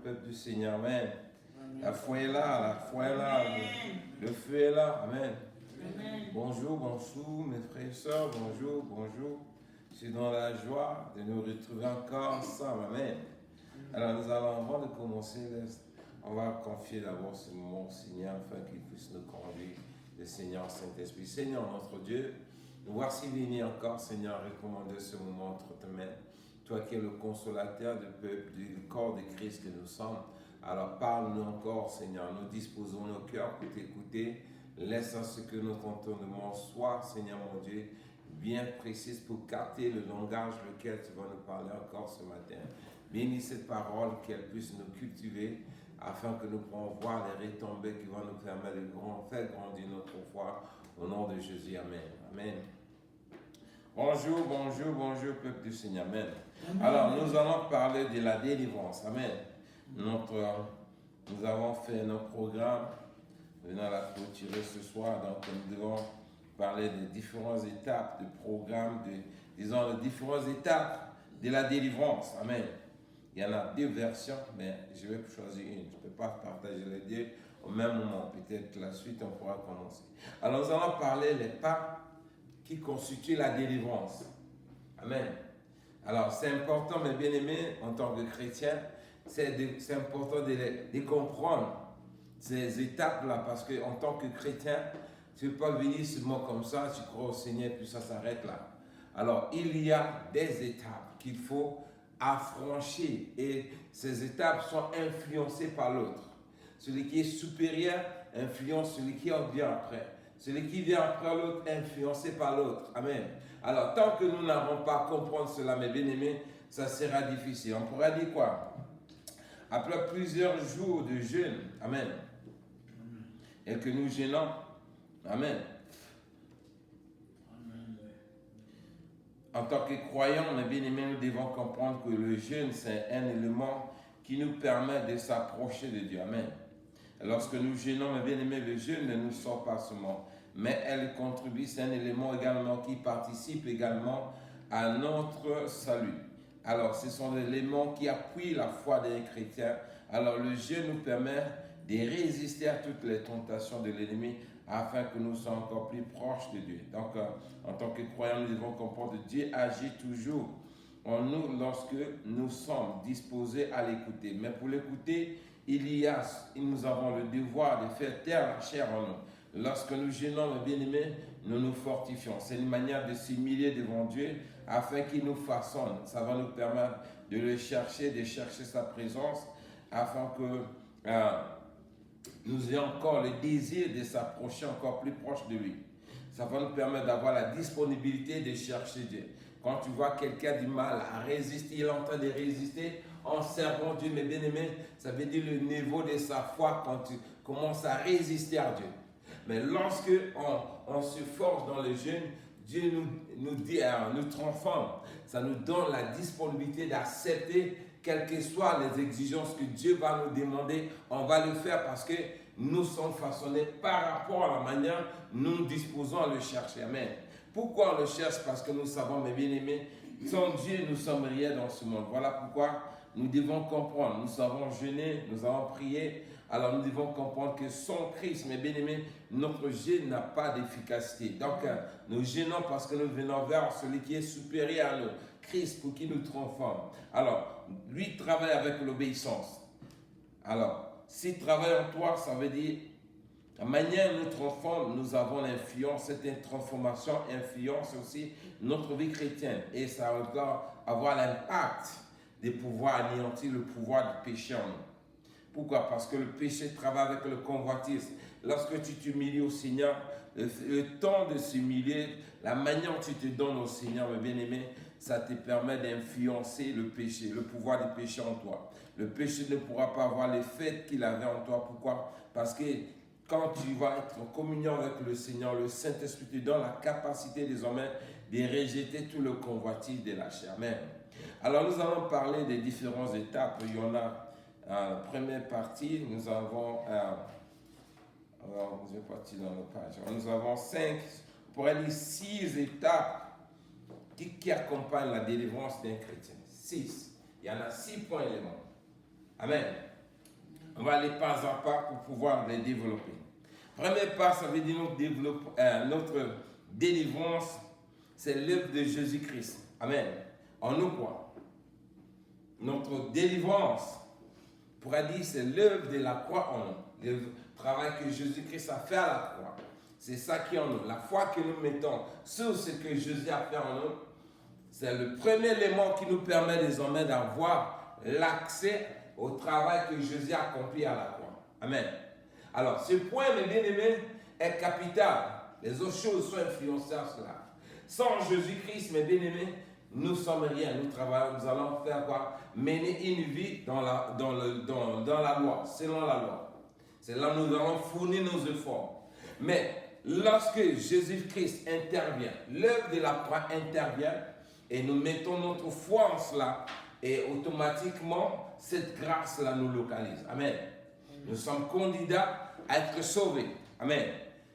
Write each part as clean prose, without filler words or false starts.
peuple du Seigneur. Amen. La foi est là, la foi est là, le feu est là. Amen. Amen. Bonjour, bonjour mes frères et sœurs, bonjour, bonjour. Je suis dans la joie de nous retrouver encore ensemble. Amen. Alors nous allons, avant de commencer, on va confier d'abord ce moment au Seigneur afin qu'il puisse nous conduire, le Seigneur Saint-Esprit. Seigneur notre Dieu, nous voici venir encore, Seigneur, recommander ce moment entre tes mains. Toi qui es le consolateur du peuple, du corps de Christ que nous sommes. Alors parle-nous encore, Seigneur. Nous disposons nos cœurs pour t'écouter. Laisse à ce que notre entendement soit, Seigneur mon Dieu, bien précis pour capter le langage lequel tu vas nous parler encore ce matin. Bénis cette parole, qu'elle puisse nous cultiver, afin que nous puissions voir les retombées qui vont nous permettre de faire grandir notre foi. Au nom de Jésus, Amen. Amen. Bonjour, bonjour, bonjour, peuple du Seigneur. Amen. Amen. Alors, nous allons parler de la délivrance. Amen. Nous avons fait notre programme. Venons la clôturer ce soir. Donc, nous devons parler des différentes étapes du programme, disons, les différentes étapes de la délivrance. Amen. Il y en a deux versions, mais je vais choisir une. Je ne peux pas partager les deux au même moment. Peut-être la suite, on pourra commencer. Alors, nous allons parler des pas qui constituent la délivrance. Amen. Alors, c'est important, mes bien-aimés, en tant que chrétiens, c'est important de comprendre ces étapes-là, parce qu'en tant que chrétien, tu ne peux pas venir seulement comme ça, tu crois au Seigneur, puis ça s'arrête là. Alors, il y a des étapes qu'il faut affranchir, et ces étapes sont influencées par l'autre. Celui qui est supérieur influence celui qui en vient après. Celui qui vient après l'autre, influencé par l'autre. Amen. Alors, tant que nous n'avons pas compris cela, mes bien-aimés, ça sera difficile. On pourra dire quoi? Après plusieurs jours de jeûne, Amen, et que nous jeûnons, Amen. En tant que croyants, mes bien-aimés, nous devons comprendre que le jeûne, c'est un élément qui nous permet de s'approcher de Dieu. Amen. Lorsque nous jeûnons, mes bien-aimés, le jeûne ne nous sort pas seulement, mais elle contribue, c'est un élément également qui participe également à notre salut. Alors, ce sont des éléments qui appuient la foi d'un chrétien. Alors, le jeûne nous permet de résister à toutes les tentations de l'ennemi afin que nous soyons encore plus proches de Dieu. Donc, en tant que croyants, nous devons comprendre que Dieu agit toujours en nous lorsque nous sommes disposés à l'écouter. Mais pour l'écouter, nous avons le devoir de faire taire la chair en nous. Lorsque nous jeûnons, mes bien-aimés, nous nous fortifions. C'est une manière de s'humilier devant Dieu afin qu'il nous façonne. Ça va nous permettre de le chercher, de chercher sa présence afin que nous ayons encore le désir de s'approcher encore plus proche de lui. Ça va nous permettre d'avoir la disponibilité de chercher Dieu. Quand tu vois quelqu'un du mal à résister, il est en train de résister en servant Dieu, mes bien-aimés, ça veut dire le niveau de sa foi quand tu commences à résister à Dieu. Mais lorsque on se force dans le jeûne, Dieu nous dit, nous transforme. Ça nous donne la disponibilité d'accepter quelles que soient les exigences que Dieu va nous demander. On va le faire parce que nous sommes façonnés par rapport à la manière dont nous disposons à le chercher. Amen. Pourquoi on le cherche? Parce que nous savons, mes bien-aimés, sans Dieu, nous sommes rien dans ce monde. Voilà pourquoi nous devons comprendre. Nous avons jeûné, nous avons prié. Alors nous devons comprendre que sans Christ, mes bien-aimés, notre jeûne n'a pas d'efficacité. Donc nous jeûnons parce que nous venons vers celui qui est supérieur à nous, Christ, pour qu'il nous transforme. Alors, lui travaille avec l'obéissance. Alors, s'il travaille en toi, ça veut dire la manière dont nous transforme, nous avons l'influence. Cette transformation influence aussi notre vie chrétienne. Et ça va avoir l'impact de pouvoir anéantir le pouvoir du péché en nous. Pourquoi? Parce que le péché travaille avec le convoitise. Lorsque tu t'humilies au Seigneur, le temps de s'humilier, la manière dont tu te donnes au Seigneur, mes bien-aimés, ça te permet d'influencer le péché, le pouvoir du péché en toi. Le péché ne pourra pas avoir l'effet qu'il avait en toi. Pourquoi? Parce que quand tu vas être en communion avec le Seigneur, le Saint-Esprit te donne la capacité désormais de rejeter tout le convoitise de la chair. Amen. Alors nous allons parler des différentes étapes. Il y en a la première partie, nous avons, je vais partir dans nos pages. Nous avons 6 étapes qui accompagnent la délivrance d'un chrétien. 6. Il y en a 6 points éléments. Amen. On va aller pas à pas pour pouvoir les développer. Premier pas, ça veut dire notre délivrance, c'est l'œuvre de Jésus-Christ. Amen. En nous quoi? Notre délivrance, on pourrait dire, c'est l'œuvre de la croix en nous. Le travail que Jésus-Christ a fait à la croix. C'est ça qui est en nous. La foi que nous mettons sur ce que Jésus a fait en nous, c'est le premier élément qui nous permet désormais d'avoir l'accès au travail que Jésus a accompli à la croix. Amen. Alors, ce point, mes bien-aimés, est capital. Les autres choses sont influencées à cela. Sans Jésus-Christ, mes bien-aimés, nous ne sommes rien. Nous travaillons, nous allons faire quoi? Mener une vie dans la loi, selon la loi. C'est là que nous allons fournir nos efforts. Mais lorsque Jésus-Christ intervient, l'œuvre de la croix intervient, et nous mettons notre foi en cela, et automatiquement, cette grâce-là nous localise. Amen. Nous sommes candidats à être sauvés. Amen.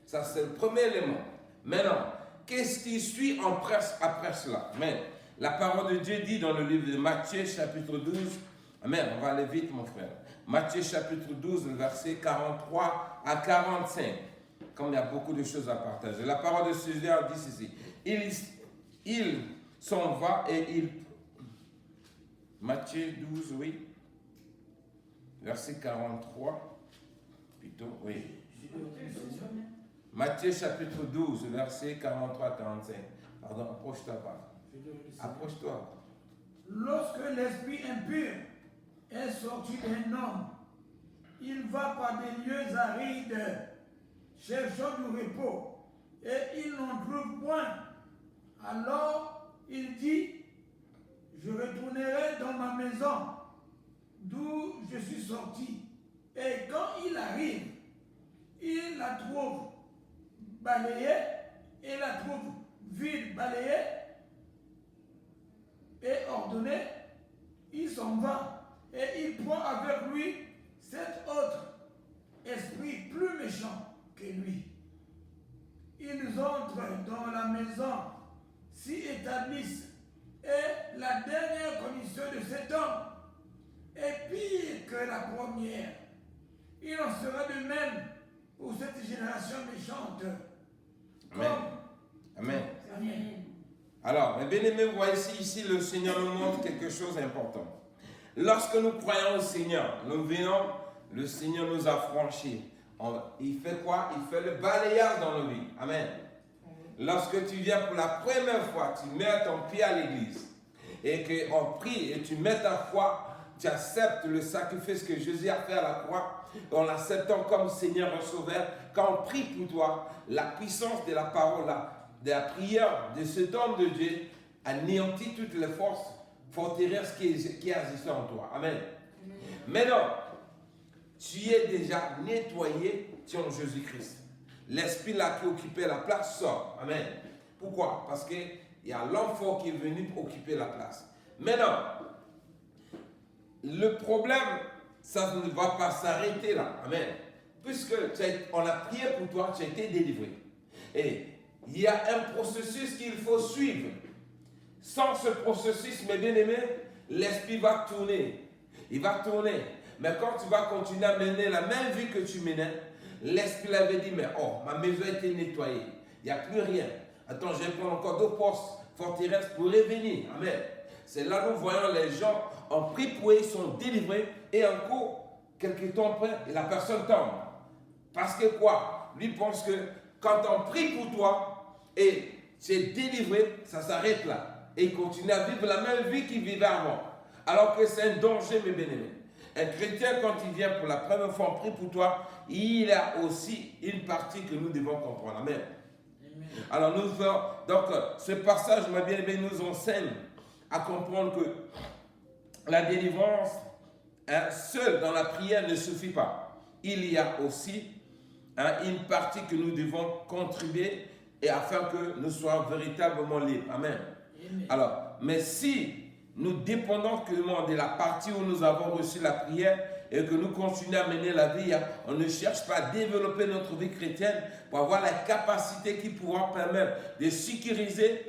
Ça, c'est le premier élément. Maintenant, qu'est-ce qui suit après cela? Amen. La parole de Dieu dit dans le livre de Matthieu, chapitre 12. Amen. On va aller vite, mon frère. Matthieu, chapitre 12, verset 43 à 45. Comme il y a beaucoup de choses à partager. La parole de Seigneur dit ceci. Il s'en va et il... Matthieu 12, oui. Verset 43. Plutôt, oui. Matthieu chapitre 12, verset 43 à 45. Pardon, approche-toi pas. Approche-toi. Lorsque l'esprit impur est sorti d'un homme, il va par des lieux arides, cherchant du repos, et il n'en trouve point. Alors il dit, je retournerai dans ma maison, d'où je suis sorti. Et quand il arrive, il la trouve balayée, et la trouve vide, balayée et ordonnée. Il s'en va et il prend avec lui cet autre esprit plus méchant que lui. Ils entrent dans la maison, s'y établissent, et la dernière condition de cet homme est pire que la première. Il en sera de même pour cette génération méchante. Amen. Amen. Amen. Alors, mes bien-aimés, vous voyez ici, le Seigneur nous montre quelque chose d'important. Lorsque nous croyons au Seigneur, nous venons, le Seigneur nous a franchis. Il fait quoi? Il fait le balayage dans nos vies. Amen. Lorsque tu viens pour la première fois, tu mets ton pied à l'église et qu'on prie et tu mets ta foi, tu acceptes le sacrifice que Jésus a fait à la croix, en l'acceptant comme Seigneur et Sauveur. Quand on prie pour toi, la puissance de la parole, de la prière de cet homme de Dieu anéantit toutes les forces forteresses qui existent en toi. Amen. Maintenant, tu es déjà nettoyé sur Jésus-Christ. L'esprit là qui occupait la place sort. Amen. Pourquoi? Parce qu'il y a l'enfant qui est venu pour occuper la place. Maintenant, le problème, ça ne va pas s'arrêter là. Amen. Puisque on a prié pour toi, tu as été délivré. Et il y a un processus qu'il faut suivre. Sans ce processus, mes bien-aimés, l'esprit va tourner. Il va tourner. Mais quand tu vas continuer à mener la même vie que tu menais, l'esprit avait dit, mais oh, ma maison a été nettoyée. Il n'y a plus rien. Attends, je vais prendre encore 2 postes forteresses pour revenir. Amen. C'est là que nous voyons les gens en prie pour eux, ils sont délivrés et encore, quelques temps après, la personne tombe. Parce que quoi? Lui pense que quand on prie pour toi et tu es délivré, ça s'arrête là. Et il continue à vivre la même vie qu'il vivait avant. Alors que c'est un danger, mes bien-aimés. Un chrétien, quand il vient pour la première fois en prie pour toi, il a aussi une partie que nous devons comprendre. Amen. Amen. Alors, donc, ce passage, mes bien-aimés, nous enseigne à comprendre que la délivrance seule dans la prière ne suffit pas. Il y a aussi une partie que nous devons contribuer et afin que nous soyons véritablement libres. Amen. Amen. Alors, mais si nous dépendons seulement de la partie où nous avons reçu la prière et que nous continuons à mener la vie, on ne cherche pas à développer notre vie chrétienne pour avoir la capacité qui pourra permettre de sécuriser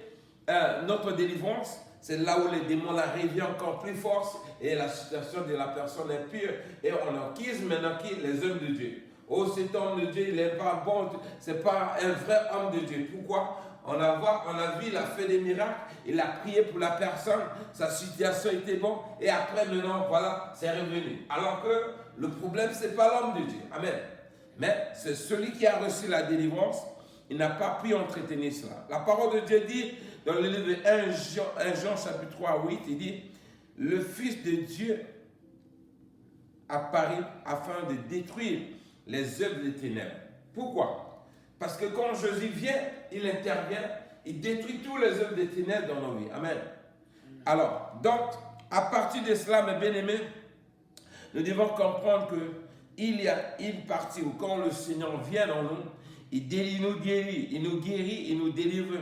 notre délivrance, c'est là où les démons la revient encore plus forte et la situation de la personne est pure. Et on acquise maintenant qui les hommes de Dieu. Oh, cet homme de Dieu, il n'est pas bon, c'est pas un vrai homme de Dieu. Pourquoi? On a vu, il a fait des miracles, il a prié pour la personne, sa situation était bonne, et après maintenant, voilà, c'est revenu. Alors que le problème, ce n'est pas l'homme de Dieu. Amen. Mais c'est celui qui a reçu la délivrance, il n'a pas pu entretenir cela. La parole de Dieu dit, dans le livre de 1 Jean chapitre 3, 8, il dit, le Fils de Dieu apparaît afin de détruire les œuvres des ténèbres. Pourquoi? Parce que quand Jésus vient, il intervient, il détruit tous les œuvres des ténèbres dans nos vies. Amen. Alors, donc, à partir de cela, mes bien-aimés, nous devons comprendre qu'il y a une partie où quand le Seigneur vient en nous, il nous guérit, il nous délivre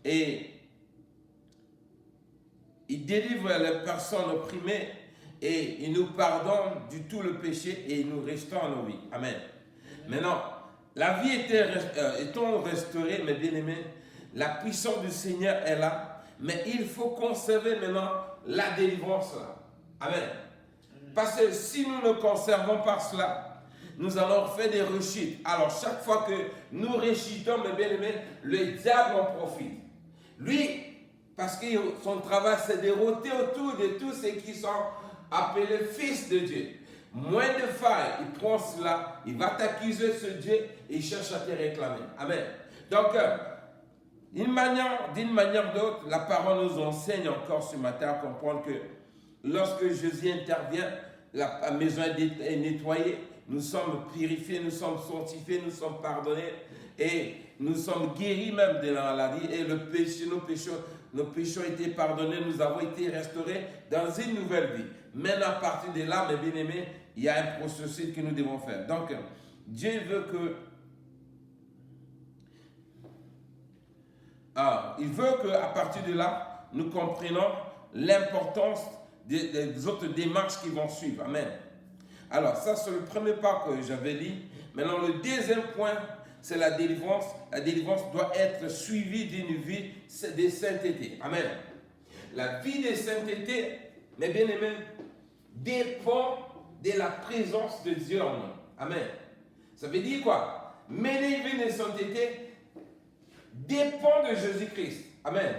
et il délivre les personnes opprimées et il nous pardonne du tout le péché et il nous restaure nos vies. Amen. Maintenant, la vie étant restaurée, mes bien-aimés, la puissance du Seigneur est là, mais il faut conserver maintenant la délivrance là. Amen. Parce que si nous ne conservons pas cela, nous allons faire des rechutes. Alors chaque fois que nous rechutons, mes bien-aimés, le diable en profite. Lui, parce que son travail c'est de rôter autour de tous ceux qui sont appelés fils de Dieu. Moins de failles, il prend cela, il va t'accuser ce Dieu et il cherche à te réclamer. Amen. Donc, d'une manière ou d'autre, la parole nous enseigne encore ce matin à comprendre que lorsque Jésus intervient, la maison est nettoyée, nous sommes purifiés, nous sommes sanctifiés, nous sommes pardonnés et nous sommes guéris même de la maladie et le péché, nos péchés ont été pardonnés, nous avons été restaurés dans une nouvelle vie. Maintenant, à partir de là, mes bien-aimés, il y a un processus que nous devons faire. Donc, Dieu veut il veut qu'à partir de là, nous comprenions l'importance des autres démarches qui vont suivre. Amen. Alors, ça, c'est le premier pas que j'avais dit. Maintenant, le deuxième point, c'est la délivrance. La délivrance doit être suivie d'une vie de sainteté. Amen. La vie de sainteté, mes bien-aimés, dépend de la présence de Dieu en nous. Amen. Ça veut dire quoi? Mener une vie de sainteté dépend de Jésus-Christ. Amen.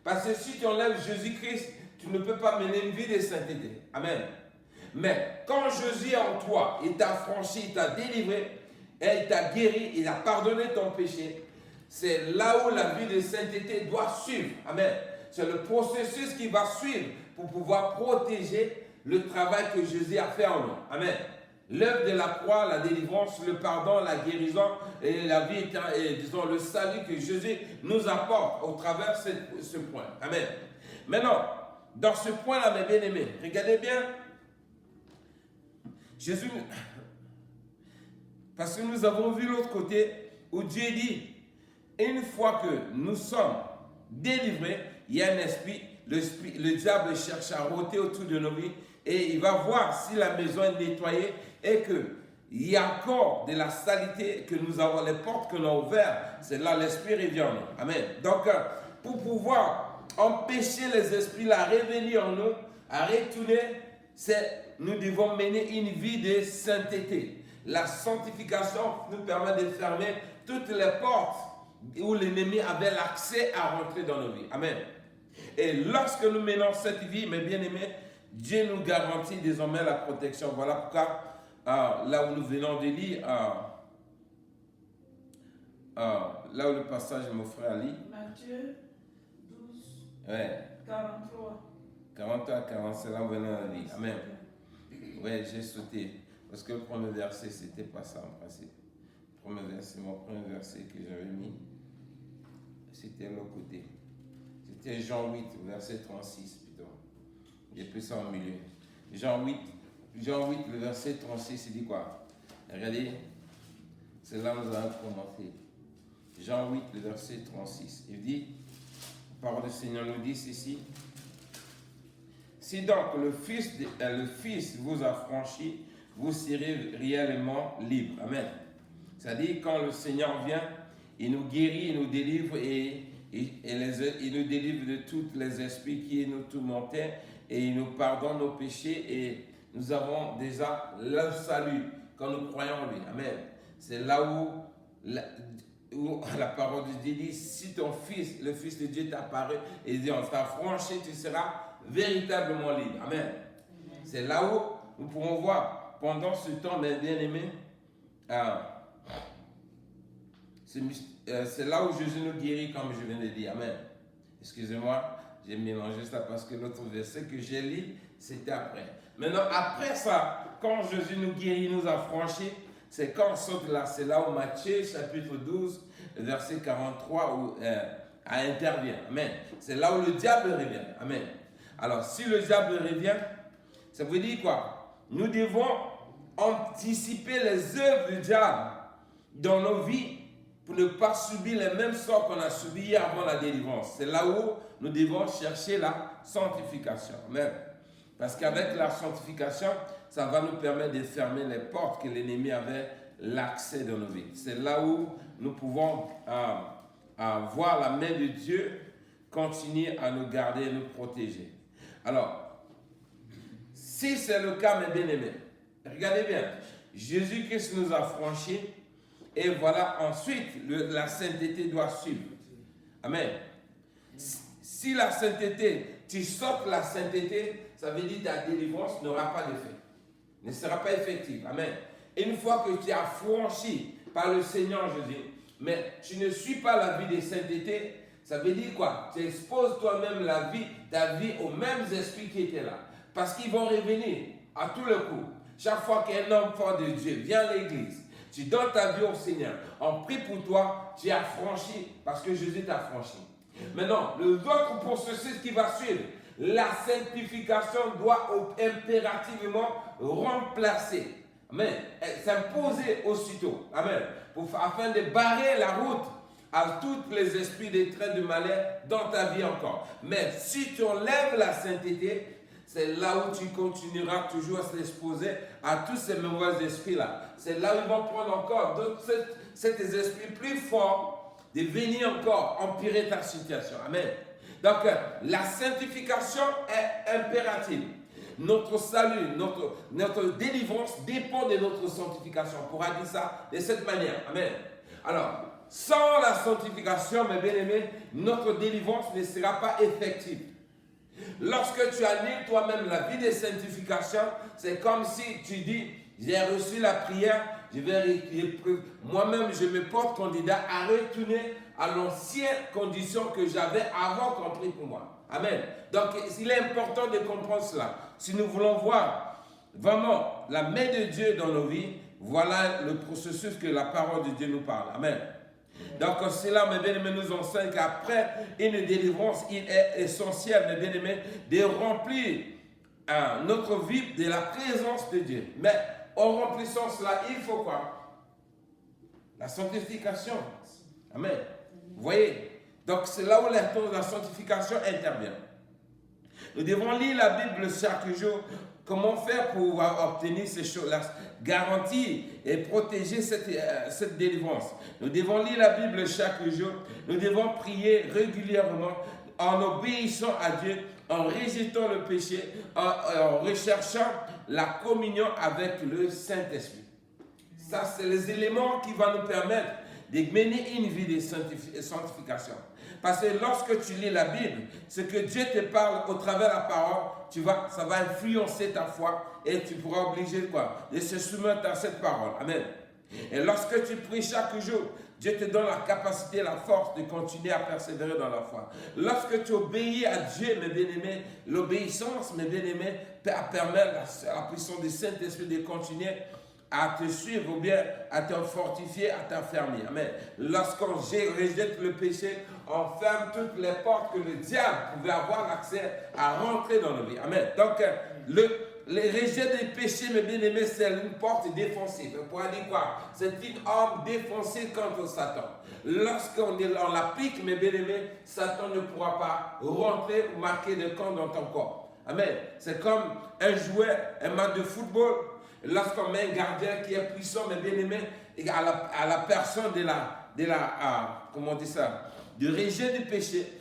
Parce que si tu enlèves Jésus-Christ, tu ne peux pas mener une vie de sainteté. Amen. Mais quand Jésus est en toi, il t'a franchi, il t'a délivré, et il t'a guéri, il a pardonné ton péché, c'est là où la vie de sainteté doit suivre. Amen. C'est le processus qui va suivre pour pouvoir protéger le travail que Jésus a fait en nous. Amen. L'œuvre de la croix, la délivrance, le pardon, la guérison et la vie, disons, le salut que Jésus nous apporte au travers de ce point. Amen. Maintenant, dans ce point-là, mes bien-aimés, regardez bien, Jésus, parce que nous avons vu l'autre côté où Dieu dit, une fois que nous sommes délivrés, il y a un esprit, le diable cherche à rôter autour de nos vies et il va voir si la maison est nettoyée et qu'il y a encore de la saleté que nous avons, les portes que nous avons ouvertes, c'est là l'esprit revient en nous. Amen. Donc, pour pouvoir empêcher les esprits à revenir en nous, à retourner, nous devons mener une vie de sainteté. La sanctification nous permet de fermer toutes les portes où l'ennemi avait l'accès à rentrer dans nos vies. Amen. Et lorsque nous menons cette vie, mes bien-aimés, Dieu nous garantit désormais la protection. Voilà pourquoi, là où nous venons de lire, là où le passage mon frère lit. Matthieu 12, Ouais. 43. 43 à 47, là où nous venons de lire. Amen. Oui, j'ai sauté. Parce que le premier verset, c'était pas ça en principe. Mon premier verset que j'avais mis, c'était l'autre côté. C'était Jean 8, verset 36 plutôt. J'ai pris ça au milieu. Jean 8, le verset 36, il dit quoi? Regardez, c'est là où nous allons commenter. Jean 8, le verset 36. Il dit, la parole du Seigneur nous dit ceci. Si donc le Fils vous a franchi, vous serez réellement libre. Amen. C'est-à-dire quand le Seigneur vient, il nous guérit, il nous délivre et il nous délivre de tous les esprits qui nous tourmentaient et il nous pardonne nos péchés et nous avons déjà le salut quand nous croyons en lui. Amen. C'est là où la parole de Dieu dit, si ton fils, le fils de Dieu t'apparaît et dit, on t'a franchi, tu seras véritablement libre. Amen. C'est là où nous pourrons voir, pendant ce temps, mes bien-aimés, c'est là où Jésus nous guérit, comme je viens de dire. Amen. Excusez-moi, j'ai mélangé ça parce que l'autre verset que j'ai lu, c'était après. Maintenant, après ça, quand Jésus nous guérit, nous a franchis, c'est quand on saute là, c'est là où Matthieu, chapitre 12, verset 43, où intervient. Amen. C'est là où le diable revient. Amen. Alors, si le diable revient, ça veut dire quoi? Nous devons anticiper les œuvres du diable dans nos vies pour ne pas subir les mêmes sorts qu'on a subis avant la délivrance. C'est là où nous devons chercher la sanctification. Amen. Parce qu'avec la sanctification, ça va nous permettre de fermer les portes que l'ennemi avait l'accès dans nos vies. C'est là où nous pouvons voir la main de Dieu continuer à nous garder et nous protéger. Alors, si c'est le cas, mes bien-aimés, regardez bien, Jésus-Christ nous a franchis et voilà, ensuite, la sainteté doit suivre. Amen. Si la sainteté, tu sautes la sainteté, ça veut dire que ta délivrance n'aura pas d'effet, ne sera pas effective. Amen. Une fois que tu as franchi par le Seigneur Jésus, mais tu ne suis pas la vie de sainteté, ça veut dire quoi? Tu exposes toi-même ta vie aux mêmes esprits qui étaient là. Parce qu'ils vont revenir à tout le coup. Chaque fois qu'un enfant de Dieu vient à l'église, tu donnes ta vie au Seigneur, on prie pour toi, tu as franchi parce que Jésus t'a franchi. Maintenant, l'autre processus qui va suivre, la sanctification doit impérativement remplacer. Amen. S'imposer aussitôt. Amen. Afin de barrer la route à tous les esprits de traits de malheur dans ta vie encore. Mais si tu enlèves la sainteté, c'est là où tu continueras toujours à s'exposer à tous ces mauvais esprits-là. C'est là où ils vont prendre encore cet esprit plus fort de venir encore empirer ta situation. Amen. Donc, la sanctification est impérative. Notre salut, notre délivrance dépend de notre sanctification. On pourra dire ça de cette manière. Amen. Alors, sans la sanctification, mes bien-aimés, notre délivrance ne sera pas effective. Lorsque tu annules toi-même la vie de sanctification, c'est comme si tu dis, j'ai reçu la prière, moi-même je me porte candidat à retourner à l'ancienne condition que j'avais avant qu'on prie pour moi. Amen. Donc il est important de comprendre cela. Si nous voulons voir vraiment la main de Dieu dans nos vies, voilà le processus que la parole de Dieu nous parle. Amen. Donc cela, mes bien-aimés, nous enseigne qu'après une délivrance, il est essentiel, mes bien-aimés, de remplir notre vie de la présence de Dieu. Mais en remplissant cela, il faut quoi? La sanctification. Amen. Vous voyez? Donc c'est là où la sanctification intervient. Nous devons lire la Bible chaque jour. Comment faire pour obtenir ces choses-là, garantir et protéger cette délivrance? Nous devons lire la Bible chaque jour. Nous devons prier régulièrement en obéissant à Dieu, en rejetant le péché, en recherchant la communion avec le Saint-Esprit. Ça, c'est les éléments qui vont nous permettre de mener une vie de sanctification. Parce que lorsque tu lis la Bible, ce que Dieu te parle au travers de la parole, ça va influencer ta foi et tu pourras obliger de se soumettre à cette parole. Amen. Et lorsque tu pries chaque jour, Dieu te donne la capacité, la force de continuer à persévérer dans la foi. Lorsque tu obéis à Dieu, mes bien-aimés, l'obéissance, mes bien-aimés, permet à la puissance du Saint-Esprit de continuer à te suivre ou bien à te fortifier, à t'affermir. Amen. Lorsqu'on rejette le péché, on ferme toutes les portes que le diable pouvait avoir accès à rentrer dans nos vies. Amen. Donc, le rejet des péchés, mes bien-aimés, c'est une porte défensive. On pourrait dire quoi? C'est une arme défensive contre Satan. Lorsqu'on l'applique, mes bien-aimés, Satan ne pourra pas rentrer ou marquer de camp dans ton corps. Amen. C'est comme un jouet, un match de football. Lorsqu'on met un gardien qui est puissant, mais bien aimé, à la personne comment on dit ça, de rejet du péché,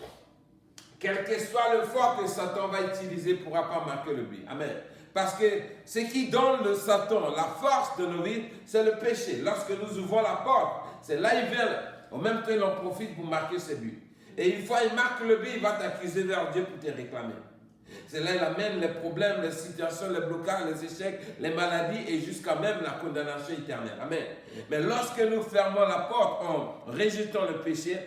quel que soit le fort que Satan va utiliser, ne pourra pas marquer le but. Amen. Parce que ce qui donne le Satan la force de nos vies, c'est le péché. Lorsque nous ouvrons la porte, c'est là il vient. Au même temps, il en profite pour marquer ses buts. Et une fois il marque le but, il va t'accuser vers Dieu pour te réclamer. C'est là il amène les problèmes, les situations, les blocages, les échecs, les maladies et jusqu'à même la condamnation éternelle. Amen. Mais lorsque nous fermons la porte en rejetant le péché,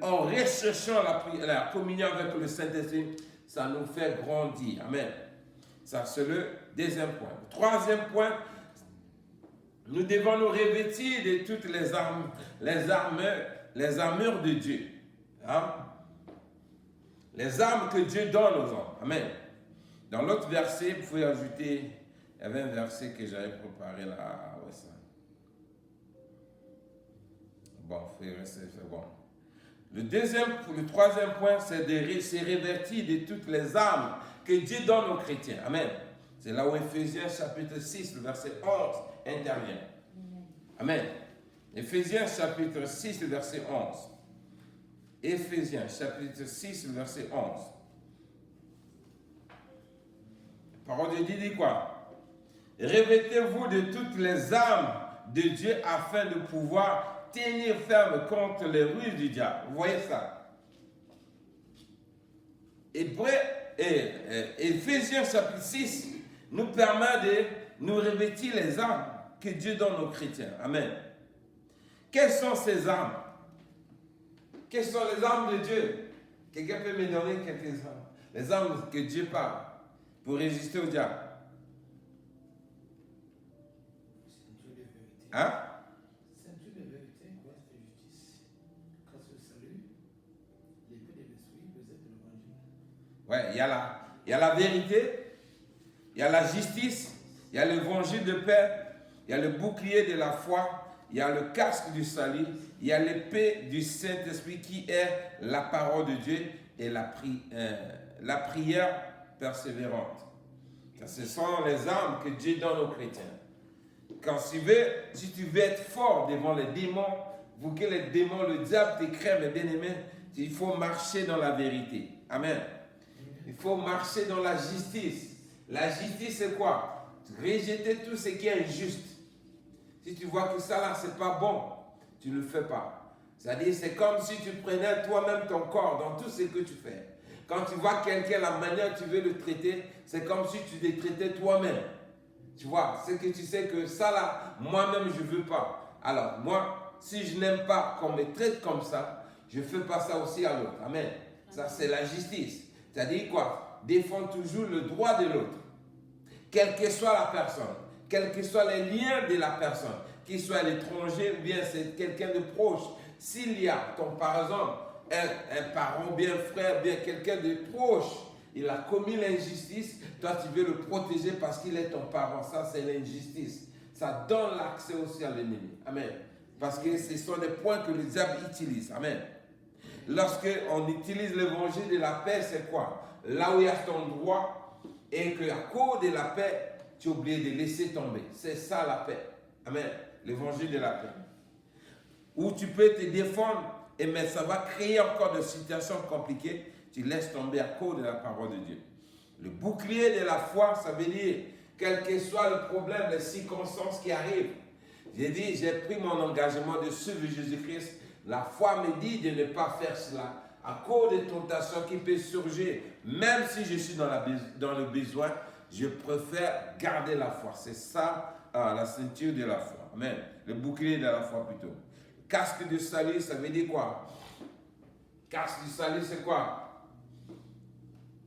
en recherchant la communion avec le Saint-Esprit, ça nous fait grandir. Amen. Ça, c'est le deuxième point. Le troisième point, nous devons nous revêtir de toutes les armures de Dieu. Hein? Les armes que Dieu donne aux hommes. Amen. Dans l'autre verset, vous pouvez ajouter, il y avait un verset que j'avais préparé là. Ouais, ça. Bon, c'est bon. Le troisième point, c'est de se revêtir de toutes les armes que Dieu donne aux chrétiens. Amen. C'est là où Éphésiens chapitre 6, le verset 11 intervient. Amen. Éphésiens chapitre 6, le verset 11. Éphésiens chapitre 6, le verset 11. La parole de Dieu dit quoi? Revêtez-vous de toutes les armes de Dieu afin de pouvoir tenir ferme contre les ruses du diable. Vous voyez ça? Éphésiens chapitre 6 nous permet de nous revêtir les armes que Dieu donne aux chrétiens. Amen. Quelles sont ces armes? Quelles sont les armes de Dieu? Quelqu'un peut me donner quelques armes? Les armes que Dieu parle pour résister au diable. Hein? Ceinture de vérité, courage de justice, grâce au salut, l'épée de l'esprit, le zèle de l'évangile. Ouais, il y a la vérité, il y a la justice, il y a l'évangile de paix, il y a le bouclier de la foi, il y a le casque du salut, il y a l'épée du Saint-Esprit qui est la parole de Dieu et la prière persévérante. Ça, ce sont les armes que Dieu donne aux chrétiens. Si tu veux être fort devant les démons, pour que les démons, le diable te crée, mes bien-aimés, il faut marcher dans la vérité. Amen. Il faut marcher dans la justice. La justice, c'est quoi? Rejeter tout ce qui est injuste. Si tu vois que ça là, c'est pas bon, tu ne le fais pas. C'est-à-dire, c'est comme si tu prenais toi-même ton corps dans tout ce que tu fais. Quand tu vois quelqu'un, la manière dont tu veux le traiter, c'est comme si tu te traitais toi-même. Tu vois, c'est que tu sais que ça là, moi-même, je ne veux pas. Alors, moi, si je n'aime pas qu'on me traite comme ça, je ne fais pas ça aussi à l'autre. Amen. Ça, c'est la justice. C'est-à-dire quoi? Défendre toujours le droit de l'autre. Quelle que soit la personne, quels que soient les liens de la personne, qu'il soit l'étranger ou bien c'est quelqu'un de proche. S'il y a, par exemple, un parent, bien frère, bien quelqu'un de proche, il a commis l'injustice, toi tu veux le protéger parce qu'il est ton parent. Ça, c'est l'injustice. Ça donne l'accès aussi à l'ennemi. Amen. Parce que ce sont des points que le diable utilise. Amen. Lorsqu'on utilise l'évangile de la paix, c'est quoi? Là où il y a ton droit et qu'à cause de la paix, tu es obligé de laisser tomber. C'est ça la paix. Amen. L'évangile de la paix. Où tu peux te défendre, mais ça va créer encore des situations compliquées. Tu laisses tomber à cause de la parole de Dieu. Le bouclier de la foi, ça veut dire, quel que soit le problème, les circonstances qui arrivent. J'ai pris mon engagement de suivre Jésus-Christ. La foi me dit de ne pas faire cela à cause des tentations qui peuvent surgir. Même si je suis dans le besoin, je préfère garder la foi. C'est ça, la ceinture de la foi. Amen. Le bouclier de la foi plutôt. Casque du salut, ça veut dire quoi? Casque du salut, c'est quoi?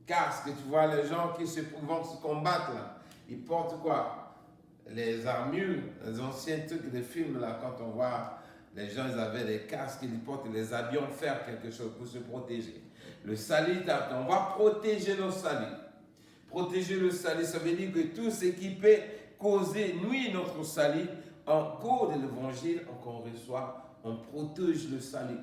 Casque, tu vois, les gens qui vont se combattre là, ils portent quoi? Les armures, les anciens trucs des films là, quand on voit les gens, ils avaient des casques, ils portent les avions faire quelque chose pour se protéger. Le salut, on va protéger nos saluts. Protéger le salut, ça veut dire que tout ce qui peut causer, nuire notre salut, en cours de l'évangile qu'on reçoit, on protège le salut.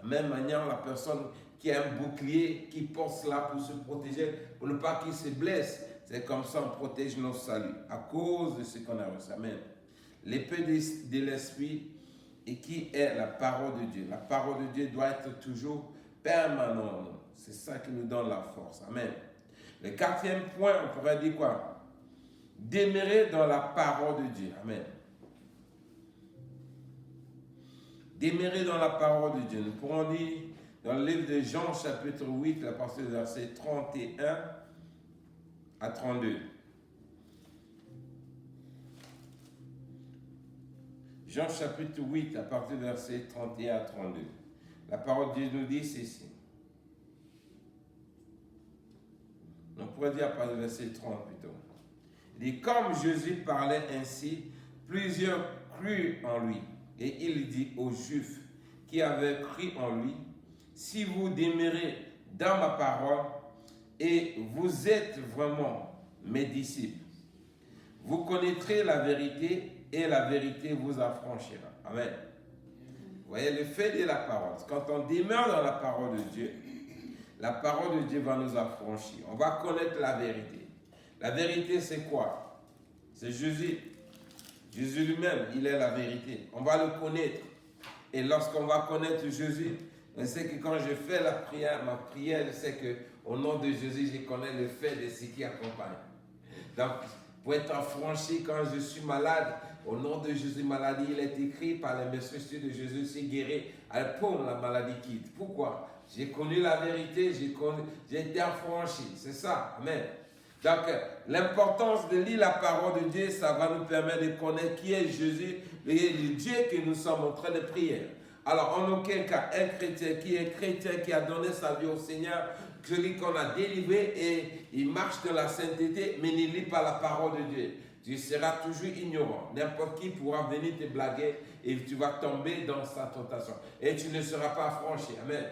De la même manière, la personne qui a un bouclier, qui porte cela pour se protéger, pour ne pas qu'il se blesse, c'est comme ça on protège nos saluts, à cause de ce qu'on a reçu. Amen. L'épée de l'esprit et qui est la parole de Dieu. La parole de Dieu doit être toujours permanente. C'est ça qui nous donne la force. Amen. Le quatrième point, on pourrait dire quoi? Demeurer dans la parole de Dieu. Amen. Demeurer dans la parole de Dieu. Nous pourrons dire dans le livre de Jean, chapitre 8, à partir du verset 31 à 32. Jean chapitre 8, à partir du verset 31 à 32. La parole de Dieu nous dit ceci. On pourrait dire à partir du verset 30 plutôt. Il dit, comme Jésus parlait ainsi, plusieurs crurent en lui. Et il dit aux Juifs qui avaient cru en lui, si vous demeurez dans ma parole et vous êtes vraiment mes disciples, vous connaîtrez la vérité et la vérité vous affranchira. Amen. Vous voyez, le fait de la parole, quand on demeure dans la parole de Dieu, la parole de Dieu va nous affranchir. On va connaître la vérité. La vérité, c'est quoi? C'est Jésus. Jésus lui-même, il est la vérité. On va le connaître. Et lorsqu'on va connaître Jésus, on sait que quand je fais la prière, ma prière, je sais qu'au nom de Jésus, je connais le fait de ce qui accompagne. Donc, pour être affranchi quand je suis malade, au nom de Jésus, maladie, il est écrit par les messieurs de Jésus, c'est guéri, elle paume la maladie quitte. Pourquoi? J'ai connu la vérité, j'ai été affranchi. C'est ça. Amen. Donc, l'importance de lire la parole de Dieu, ça va nous permettre de connaître qui est Jésus, le Dieu que nous sommes en train de prier. Alors, en aucun cas, un chrétien, qui a donné sa vie au Seigneur, celui qu'on a délivré et il marche dans la sainteté, mais ne lit pas la parole de Dieu. Tu seras toujours ignorant. N'importe qui pourra venir te blaguer et tu vas tomber dans sa tentation. Et tu ne seras pas affranchi. Amen.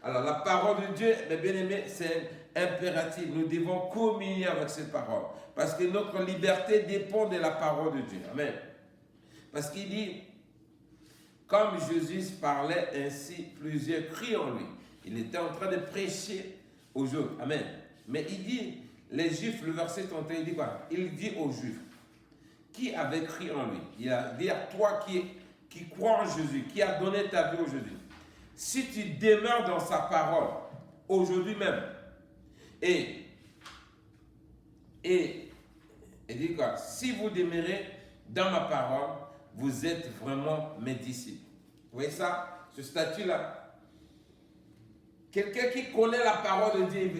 Alors, la parole de Dieu, mes bien-aimés, c'est impératif. Nous devons communier avec cette parole. Parce que notre liberté dépend de la parole de Dieu. Amen. Parce qu'il dit, comme Jésus parlait ainsi, plusieurs crient en lui. Il était en train de prêcher aux Juifs. Amen. Mais il dit, les Juifs, le verset 31, il dit quoi? Il dit aux Juifs, qui avait crié en lui? Il a dit à toi qui crois en Jésus, qui a donné ta vie au Jésus. Si tu demeures dans sa parole, aujourd'hui même, et dit quoi? Si vous demeurez dans ma parole, vous êtes vraiment mes disciples. Vous voyez ça? Ce statut-là. Quelqu'un qui connaît la parole de Dieu,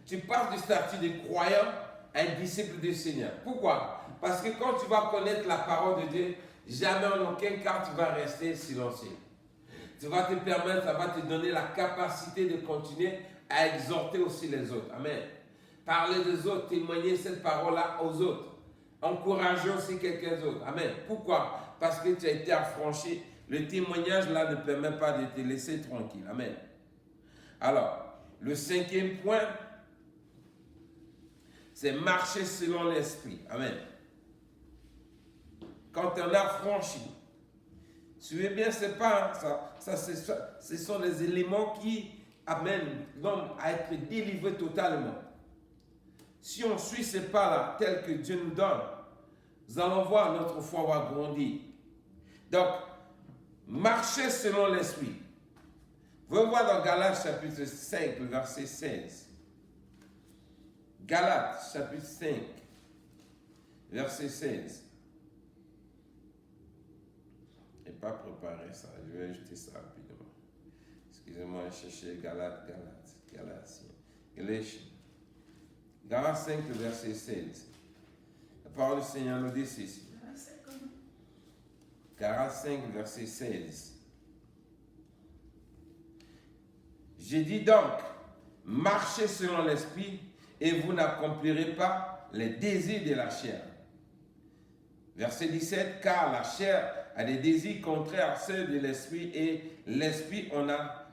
tu passes du statut de croyant à un disciple du Seigneur. Pourquoi? Parce que quand tu vas connaître la parole de Dieu, jamais en aucun cas tu vas rester silencieux. Tu vas te permettre, ça va te donner la capacité de continuer à exhorter aussi les autres. Amen. Parler des autres, témoigner cette parole-là aux autres. Encourager aussi quelqu'un d'autre. Amen. Pourquoi? Parce que tu as été affranchi. Le témoignage là ne permet pas de te laisser tranquille. Amen. Alors, le cinquième point, c'est marcher selon l'esprit. Amen. Quand on a franchi, suivez bien, c'est pas ça, ce sont les éléments qui amènent l'homme à être délivré totalement. Si on suit ces pas-là, tels que Dieu nous donne, nous allons voir notre foi va grandir. Donc, marcher selon l'esprit. Vous pouvez voir dans Galates chapitre 5, verset 16. Galates chapitre 5, verset 16. Je n'ai pas préparé ça, je vais ajouter ça rapidement. Excusez-moi, je cherchais Galates. Galates 5, verset 16. La parole du Seigneur nous dit ceci. Galates 5, verset 16. J'ai dit donc, marchez selon l'esprit et vous n'accomplirez pas les désirs de la chair. Verset 17, car la chair a des désirs contraires à ceux de l'esprit et l'esprit on a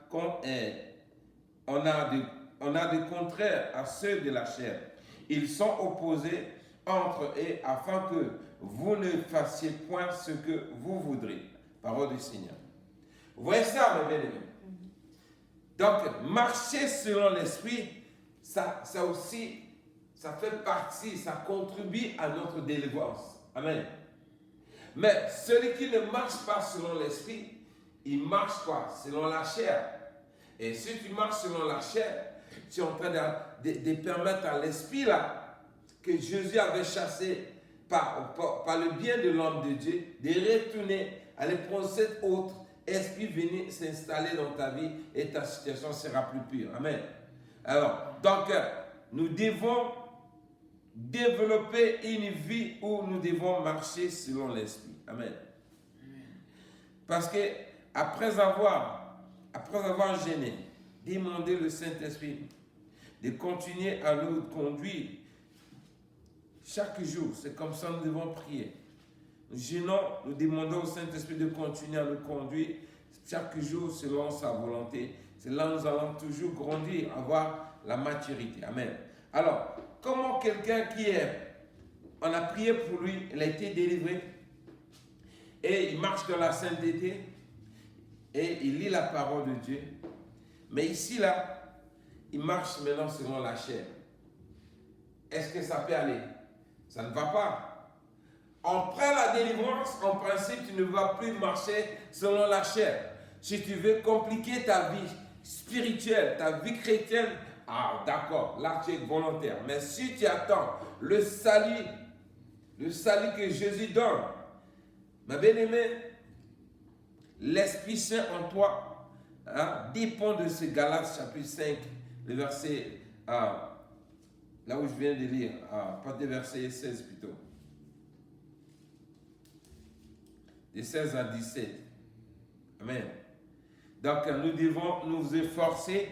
de contraires à ceux de la chair. Ils sont opposés entre eux afin que vous ne fassiez point ce que vous voudrez. Parole du Seigneur. Vous voyez ça, mes bien-aimés? Donc, marcher selon l'esprit, ça fait partie, ça contribue à notre délivrance. Amen. Mais celui qui ne marche pas selon l'esprit, il marche quoi? Selon la chair. Et si tu marches selon la chair, tu es en train de permettre à l'esprit là, que Jésus avait chassé par le bien de l'homme de Dieu, de retourner, aller prendre cet autre esprit, venir s'installer dans ta vie et ta situation sera plus pure. Amen. Alors, donc, nous devons développer une vie où nous devons marcher selon l'esprit. Amen. Parce que après avoir gêné, demandé le Saint-Esprit de continuer à nous conduire chaque jour. C'est comme ça que nous devons prier. Nous gênons, nous demandons au Saint-Esprit de continuer à nous conduire chaque jour selon sa volonté. C'est là que nous allons toujours grandir, avoir la maturité. Amen. Alors, comment quelqu'un on a prié pour lui, il a été délivré et il marche dans la sainteté et il lit la parole de Dieu. Mais ici, là, il marche maintenant selon la chair. Est-ce que ça peut aller? Ça ne va pas. On prend la délivrance, en principe, tu ne vas plus marcher selon la chair. Si tu veux compliquer ta vie spirituelle, ta vie chrétienne, d'accord, là tu es volontaire. Mais si tu attends le salut que Jésus donne, ma bien-aimée, l'Esprit Saint en toi dépend de ce Galates chapitre 5, le verset, là où je viens de lire, pas de verset 16 plutôt. De 16 à 17. Amen. Donc nous devons nous efforcer.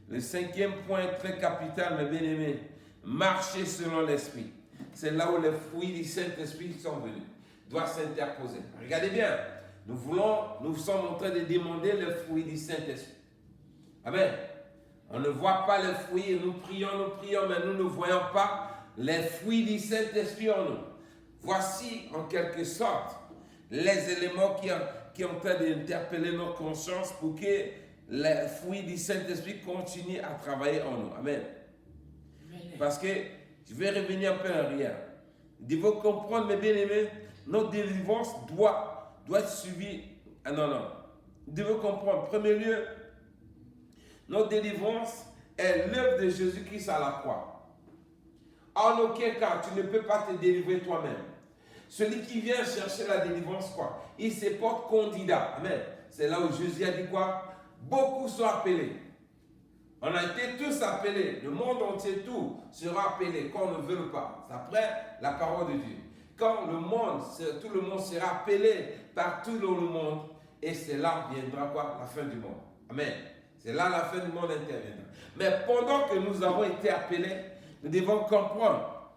Le cinquième point très capital, mes bien-aimés, marcher selon l'Esprit. C'est là où les fruits du Saint-Esprit sont venus. Doivent s'interposer. Regardez bien, nous sommes en train de demander les fruits du Saint-Esprit. Amen. On ne voit pas les fruits, nous prions, mais nous ne voyons pas les fruits du Saint-Esprit en nous. Voici en quelque sorte les éléments qui sont en train d'interpeller nos consciences pour que les fruits du Saint-Esprit continuent à travailler en nous. Amen. Parce que, je vais revenir un peu en arrière. Vous devez comprendre, mes bien-aimés, notre délivrance doit être suivie. Vous devez comprendre, en premier lieu, notre délivrance est l'œuvre de Jésus-Christ à la croix. En aucun cas, tu ne peux pas te délivrer toi-même. Celui qui vient chercher la délivrance, quoi, il se porte candidat. Amen. C'est là où Jésus a dit quoi? Beaucoup sont appelés. On a été tous appelés. Le monde entier, tout sera appelé, qu'on ne veut pas. C'est après la parole de Dieu. Quand tout le monde sera appelé partout dans le monde, et c'est là viendra quoi? La fin du monde. Amen. C'est là la fin du monde interviendra. Mais pendant que nous avons été appelés, nous devons comprendre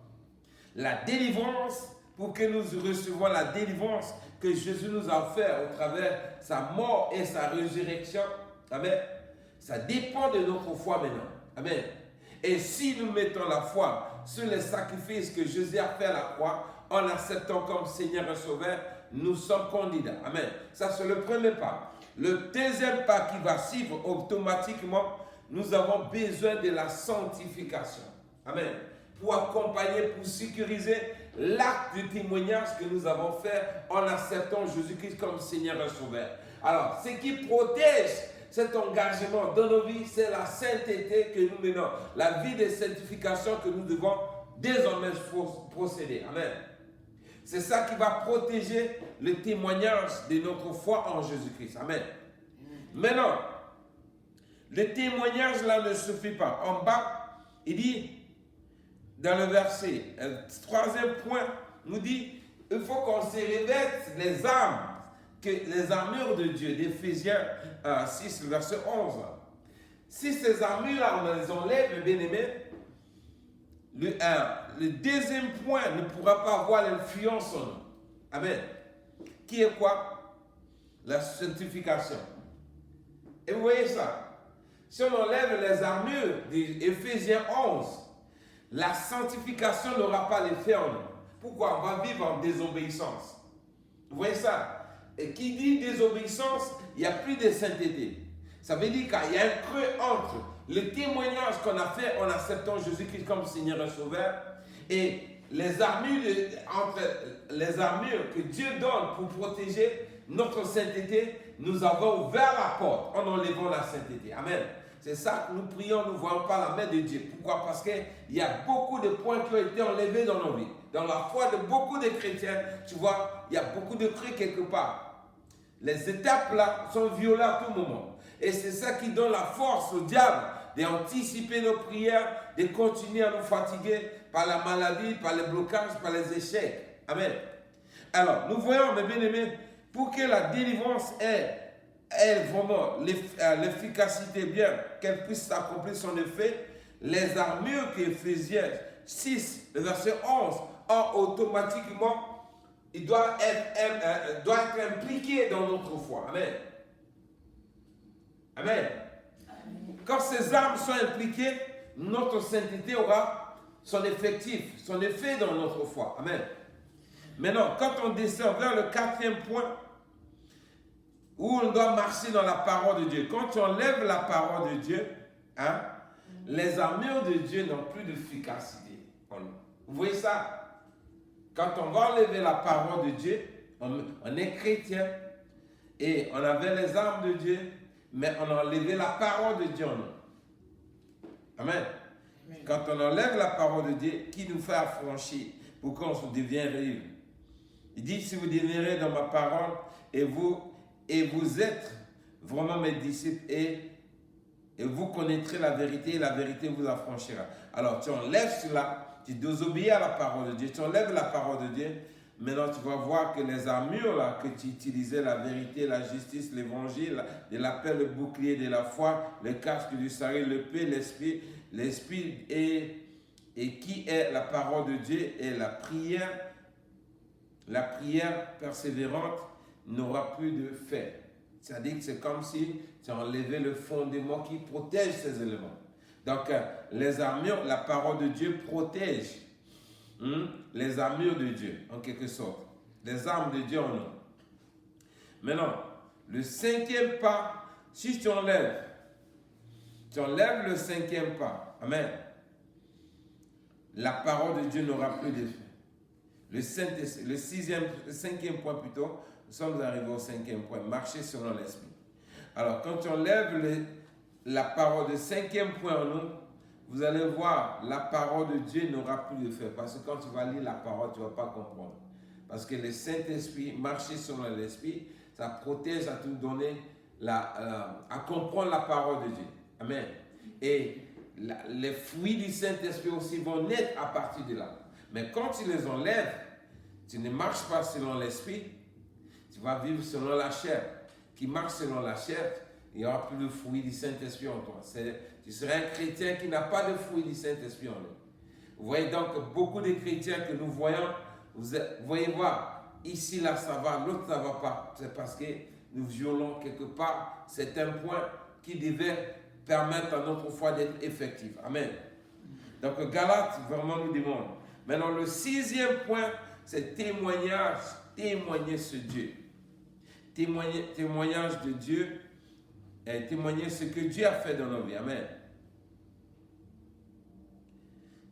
la délivrance pour que nous recevons la délivrance que Jésus nous a offert au travers sa mort et sa résurrection. Amen. Ça dépend de notre foi maintenant. Amen. Et si nous mettons la foi sur les sacrifices que Jésus a fait à la croix, en acceptant comme Seigneur et Sauveur, nous sommes candidats. Amen. Ça, c'est le premier pas. Le deuxième pas qui va suivre automatiquement, nous avons besoin de la sanctification. Amen. Pour accompagner, pour sécuriser l'acte de témoignage que nous avons fait en acceptant Jésus-Christ comme Seigneur et Sauveur. Alors, ce qui protège cet engagement dans nos vies, c'est la sainteté que nous menons, la vie de sanctification que nous devons désormais procéder. Amen. C'est ça qui va protéger le témoignage de notre foi en Jésus-Christ. Amen. Maintenant, le témoignage là ne suffit pas. En bas, il dit, dans le verset, le troisième point, nous dit, il faut qu'on se revête les armures de Dieu, d'Éphésiens 6, le verset 11. Si ces armures-là, on les enlève, bien aimé, le deuxième point ne pourra pas avoir l'influence en nous. Amen. Qui est quoi? La sanctification. Et vous voyez ça? Si on enlève les armures d'Éphésiens 11, la sanctification n'aura pas l'effet en nous. Pourquoi? On va vivre en désobéissance. Vous voyez ça? Et qui dit désobéissance, il n'y a plus de sainteté. Ça veut dire qu'il y a un creux entre le témoignage qu'on a fait en acceptant Jésus-Christ comme Seigneur et Sauveur et les entre les armures que Dieu donne pour protéger notre sainteté, nous avons ouvert la porte en enlevant la sainteté. Amen. C'est ça que nous prions, nous ne voyons pas la main de Dieu. Pourquoi? Parce qu'il y a beaucoup de points qui ont été enlevés dans nos vies. Dans la foi de beaucoup de chrétiens, tu vois, il y a beaucoup de cris quelque part. Les étapes là sont violées à tout moment. Et c'est ça qui donne la force au diable d'anticiper nos prières, de continuer à nous fatiguer par la maladie, par les blocages, par les échecs. Amen. Alors, nous voyons, mes bien-aimés, pour que la délivrance ait vraiment l'efficacité bien, qu'elle puisse accomplir son effet, les armures qu'Éphésiens 6, le verset 11, ont automatiquement, il doit être impliqué dans notre foi. Amen. Amen. Quand ces armes sont impliquées, notre sainteté aura son effectif, son effet dans notre foi. Amen. Maintenant, quand on descend vers le 4e point, où on doit marcher dans la parole de Dieu. Quand tu enlèves la parole de Dieu, hein, les armures de Dieu n'ont plus d'efficacité. Vous voyez ça? Quand on va enlever la parole de Dieu, on est chrétien et on avait les armes de Dieu, mais on a enlevé la parole de Dieu en nous. Amen. Quand on enlève la parole de Dieu, qui nous fait affranchir pour qu'on se devienne libre. Il dit, si vous demeurez dans ma parole et vous êtes vraiment mes disciples et vous connaîtrez la vérité et la vérité vous affranchira. Alors tu enlèves cela, tu désobéis à la parole de Dieu, tu enlèves la parole de Dieu. Maintenant tu vas voir que les armures là, que tu utilisais, la vérité, la justice, l'évangile, de la paix, le bouclier de la foi, le casque du salut, le paix, l'esprit et qui est la parole de Dieu et la prière persévérante n'aura plus de fait. C'est-à-dire que c'est comme si tu enlevais le fondement qui protège ces éléments. Donc, les armures, la parole de Dieu protège les armures de Dieu, en quelque sorte. Les armes de Dieu en nous. Maintenant, le 5e pas, si tu enlèves le 5e pas, amen, la parole de Dieu n'aura plus d'effet. Le 5e point plutôt, nous sommes arrivés au 5e point, marcher selon l'esprit. Alors, quand tu enlèves la parole de 5e point en nous, vous allez voir, la parole de Dieu n'aura plus d'effet. Parce que quand tu vas lire la parole, tu ne vas pas comprendre. Parce que le Saint-Esprit, marcher selon l'esprit, ça protège à tout donner, à comprendre la parole de Dieu. Amen. Et les fruits du Saint-Esprit aussi vont naître à partir de là. Mais quand tu les enlèves, tu ne marches pas selon l'esprit, tu vas vivre selon la chair. Qui marche selon la chair, il n'y aura plus de fruits du Saint-Esprit en toi. Tu seras un chrétien qui n'a pas de fruits du Saint-Esprit en lui. Vous voyez donc beaucoup de chrétiens que nous voyons, vous voyez voir, ici là ça va, l'autre ça ne va pas. C'est parce que nous violons quelque part certains points qui devaient permettre à notre foi d'être effective. Amen. Donc Galates vraiment nous demande. Maintenant le 6e point, c'est témoigner ce Dieu. Témoignage de Dieu et témoigner ce que Dieu a fait dans nos vies. Amen.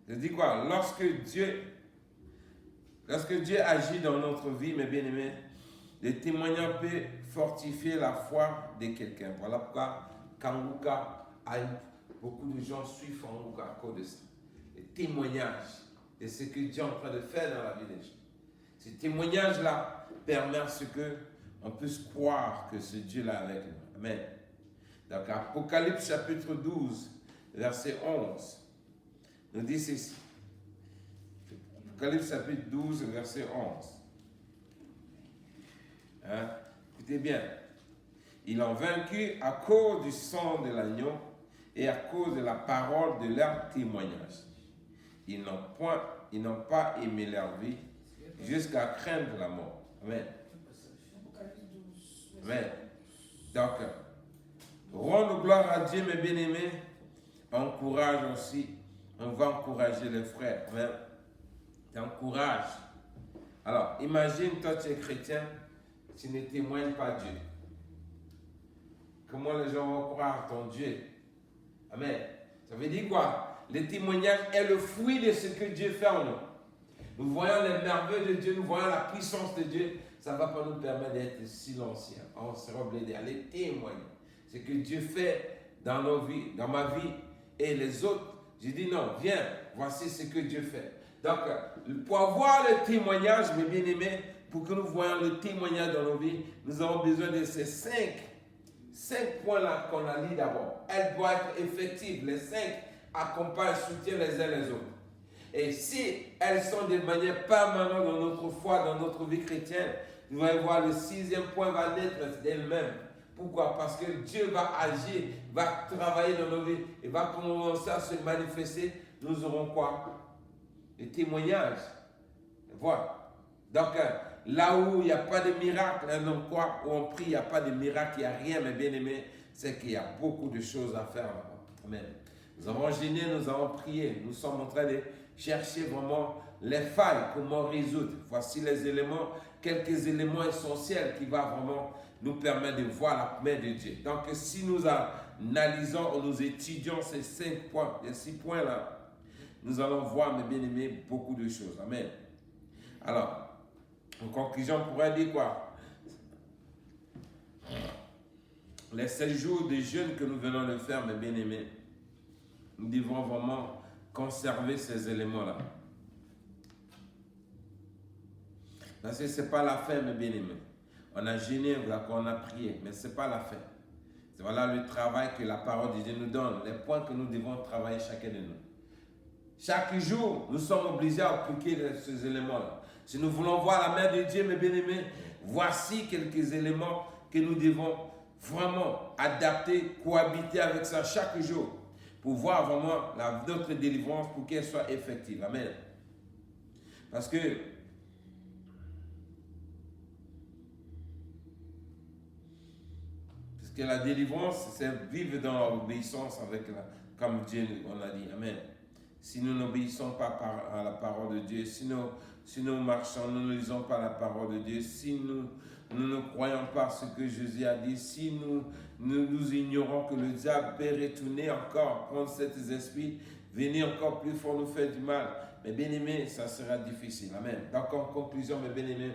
Je dis quoi? Lorsque Dieu agit dans notre vie, mes bien-aimés, le témoignage peut fortifier la foi de quelqu'un. Voilà pourquoi Kanguka, beaucoup de gens suivent Kanguka à cause de ça. Le témoignage de ce que Dieu est en train de faire dans la vie des gens. Ce témoignage-là permet à ce qu'on puisse croire que ce Dieu-là est avec nous. Amen. Donc, Apocalypse chapitre 12, verset 11, nous dit ceci. Apocalypse chapitre 12, verset 11. Hein? Écoutez bien. Ils l'ont vaincu à cause du sang de l'agneau et à cause de la parole de leur témoignage. Ils n'ont pas aimé leur vie jusqu'à craindre la mort. Amen. Amen. Donc, rendre gloire à Dieu, mes bien-aimés, encourage aussi. On va encourager les frères. Amen. T'encourage. Alors, imagine, toi, tu es chrétien, tu ne témoignes pas Dieu. Comment les gens vont croire ton Dieu? Amen. Ça veut dire quoi? Le témoignage est le fruit de ce que Dieu fait en nous. nous voyons les merveilles de Dieu, nous voyons la puissance de Dieu, ça ne va pas nous permettre d'être silencieux. On sera obligé d'aller témoigner. Ce que Dieu fait dans nos vies, dans ma vie et les autres. J'ai dit non, viens, voici ce que Dieu fait. Donc, pour avoir le témoignage, mes bien-aimés, pour que nous voyons le témoignage dans nos vies, nous avons besoin de ces cinq points-là qu'on a dit d'abord. Elles doivent être effectives. Les 5 accompagnent, soutiennent les uns les autres. Et si elles sont de manière permanente dans notre foi, dans notre vie chrétienne, vous allez voir le 6e point va naître d'elle-même. Pourquoi? Parce que Dieu va agir, va travailler dans nos vies et va commencer à se manifester. Nous aurons quoi? Les témoignages. Voilà. Donc, là où il n'y a pas de miracle, quoi, où on prie, il n'y a pas de miracle, il n'y a rien, mes bien-aimés, c'est qu'il y a beaucoup de choses à faire là-bas. Amen. Nous avons gêné, nous avons prié, nous sommes en train de chercher vraiment les failles, comment résoudre. Voici les éléments, quelques éléments essentiels qui vont vraiment nous permettre de voir la main de Dieu. Donc, si nous analysons, nous étudions ces 5 points, ces 6 points-là, nous allons voir, mes bien-aimés, beaucoup de choses. Amen. Alors, en conclusion, on pourrait dire quoi? Les 7 jours de jeûne que nous venons de faire, mes bien-aimés, nous devons vraiment conserver ces éléments-là. Parce que ce n'est pas la fin, mes bien-aimés. On a jeûné, on a prié, mais ce n'est pas la fin. Voilà le travail que la parole de Dieu nous donne, les points que nous devons travailler chacun de nous. Chaque jour, nous sommes obligés à appliquer ces éléments-là. Si nous voulons voir la main de Dieu, mes bien-aimés, voici quelques éléments que nous devons vraiment adapter, cohabiter avec ça chaque jour pour voir vraiment notre délivrance, pour qu'elle soit effective. Amen. Parce que la délivrance, c'est vivre dans l'obéissance comme Dieu on a dit. Amen. Si nous n'obéissons pas à la parole de Dieu, si nous marchons, nous ne lisons pas la parole de Dieu, si nous ne croyons pas ce que Jésus a dit, si nous ignorons que le diable peut retourner encore, prendre cet esprit, venir encore plus fort nous faire du mal, mes bien-aimés, ça sera difficile. Amen. Donc en conclusion, mes bien-aimés,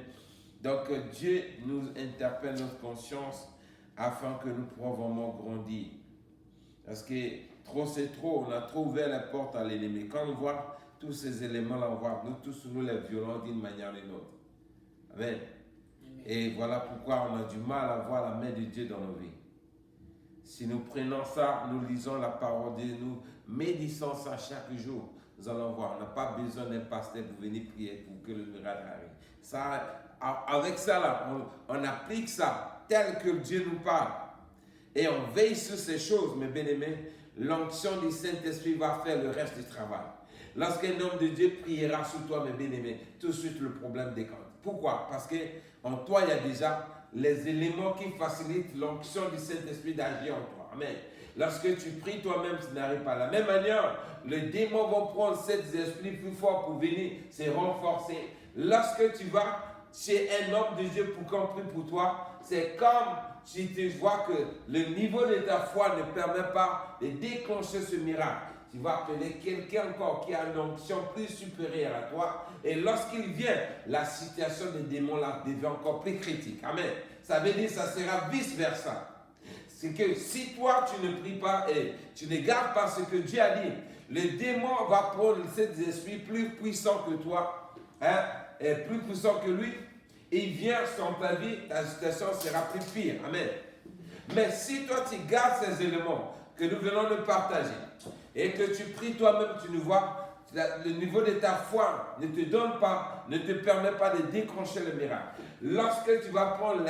donc Dieu nous interpelle notre conscience afin que nous pourrons vraiment grandir. Parce que trop c'est trop, on a trop ouvert la porte à l'ennemi. Quand on voit tous ces éléments-là, on voit nous tous nous les violents d'une manière ou d'une autre. Amen. Et voilà pourquoi on a du mal à voir la main de Dieu dans nos vies. Si nous prenons ça, nous lisons la parole de Dieu, nous méditons ça chaque jour, nous allons voir. On n'a pas besoin d'un pasteur pour venir prier pour que le miracle arrive. Ça, avec ça, là, on applique ça tel que Dieu nous parle. Et on veille sur ces choses, mes bien-aimés. L'onction du Saint-Esprit va faire le reste du travail. Lorsqu'un homme de Dieu priera sur toi, mes bien-aimés, tout de suite le problème décante. Pourquoi? Parce qu'en toi, il y a déjà les éléments qui facilitent l'onction du Saint-Esprit d'agir en toi. Amen. Lorsque tu pries toi-même, ça n'arrive pas. De la même manière, les démons vont prendre cet esprit plus fort pour venir se renforcer. Lorsque tu vas chez un homme de Dieu pour qu'on prie pour toi, c'est comme si tu vois que le niveau de ta foi ne permet pas de déclencher ce miracle. Tu vas appeler quelqu'un encore qui a une onction plus supérieure à toi. Et lorsqu'il vient, la situation des démons là devient encore plus critique. Amen. Ça veut dire que ça sera vice-versa. C'est que si toi tu ne pries pas et tu ne gardes pas ce que Dieu a dit, le démon va prendre cet esprit plus puissant que toi, et plus puissant que lui. Et il vient sur ta vie, ta situation sera plus pire. Amen. Mais si toi tu gardes ces éléments que nous venons de partager et que tu pries toi-même, tu ne vois, le niveau de ta foi ne te donne pas, ne te permet pas de déclencher le miracle. Lorsque tu vas prendre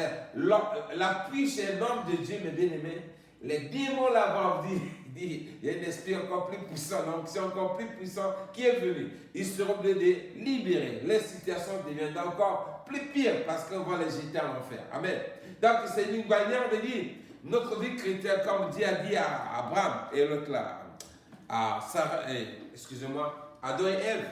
l'appui chez l'homme de Dieu, mes bien-aimés, les démons là vont dire, il y a un esprit encore plus puissant, donc c'est encore plus puissant qui est venu. Ils seront obligés de libérer. Les situations deviennent encore plus pires parce qu'on va les jeter en enfer. Amen. Donc c'est une manière de dire, notre vie chrétienne, comme Dieu a dit à Abraham et l'autre là, à Sarah, excusez-moi, Adam et Ève,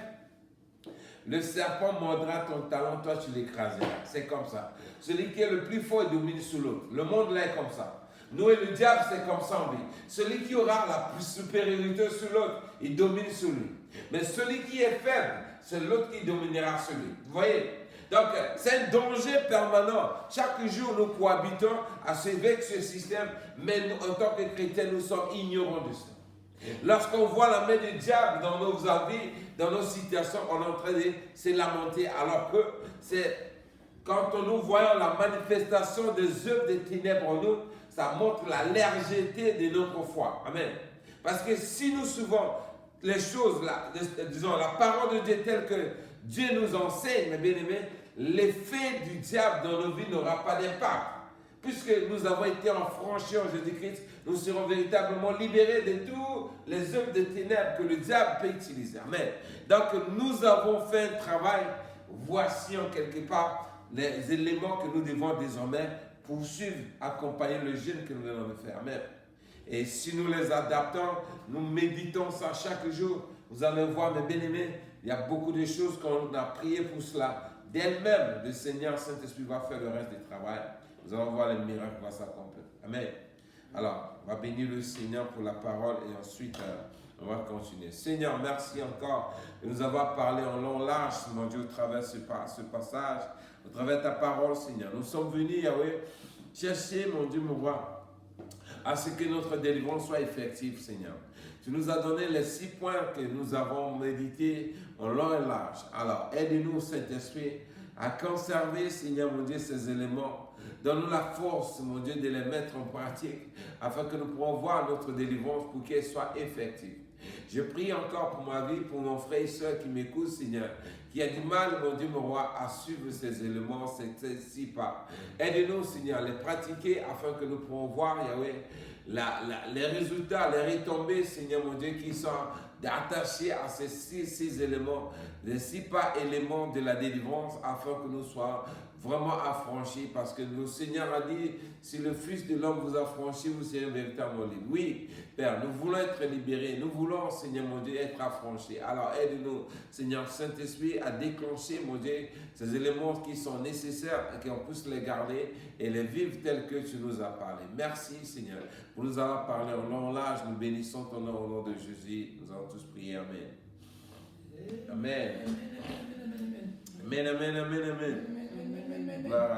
le serpent mordra ton talon, toi tu l'écraseras. C'est comme ça. Celui qui est le plus fort domine sur l'autre. Le monde là est comme ça. Nous et le diable, c'est comme ça en vie. Celui qui aura la supériorité sur l'autre, il domine sur lui. Mais celui qui est faible, c'est l'autre qui dominera sur lui. Vous voyez? Donc, c'est un danger permanent. Chaque jour, nous cohabitons avec ce système, mais nous, en tant que chrétiens, nous sommes ignorants de ça. Lorsqu'on voit la main du diable dans nos vies, dans nos situations, on est en train de se lamenter, alors que c'est quand nous voyons la manifestation des œuvres des ténèbres en nous, ça montre la légèreté de notre foi. Amen. Parce que si nous suivons les choses, disons, la parole de Dieu telle que Dieu nous enseigne, mes bien-aimés, l'effet du diable dans nos vies n'aura pas d'impact. Puisque nous avons été affranchis en Jésus-Christ, nous serons véritablement libérés de toutes les œuvres de ténèbres que le diable peut utiliser. Amen. Donc, nous avons fait un travail. Voici en quelque part les éléments que nous devons désormais poursuivre, accompagner le jeûne que nous venons de faire. Amen. Et si nous les adaptons, nous méditons ça chaque jour, vous allez voir, mes bien-aimés, il y a beaucoup de choses qu'on a prié pour cela. D'elle-même, le Seigneur Saint-Esprit va faire le reste du travail. Nous allons voir les miracles qui vont s'accomplir. Amen. Alors, on va bénir le Seigneur pour la parole et ensuite, on va continuer. Seigneur, merci encore de nous avoir parlé en long large, mon Dieu, au travers de ce passage, au travers de ta parole, Seigneur. Nous sommes venus, Yahweh, chercher, mon Dieu, mon roi, à ce que notre délivrance soit effective, Seigneur. Tu nous as donné les 6 points que nous avons médités en long et large. Alors, aide-nous, Saint-Esprit, à conserver, Seigneur, mon Dieu, ces éléments. Donne-nous la force, mon Dieu, de les mettre en pratique, afin que nous pourrons voir notre délivrance pour qu'elle soit effective. Je prie encore pour ma vie, pour mon frère et soeur qui m'écoutent, Seigneur, qui a du mal, mon Dieu, mon roi, à suivre ces éléments, ces 6 pas. Aide-nous, Seigneur, à les pratiquer afin que nous pourrons voir, Yahweh, les résultats, les retombées, Seigneur, mon Dieu, qui sont attachés à ces 6 éléments, les 6 pas éléments de la délivrance, afin que nous soyons vraiment affranchis, parce que le Seigneur a dit, si le Fils de l'homme vous affranchit, vous serez véritablement libre. Oui, Père, nous voulons être libérés, nous voulons, Seigneur mon Dieu, être affranchis. Alors aide-nous, Seigneur Saint-Esprit, à déclencher, mon Dieu, ces éléments qui sont nécessaires et qu'on puisse les garder et les vivre tels que tu nous as parlé. Merci, Seigneur, pour nous avoir parlé en long large. Nous bénissons ton nom au nom de Jésus. Nous allons tous prier. Amen. Amen. Amen, amen, amen, amen. Amen.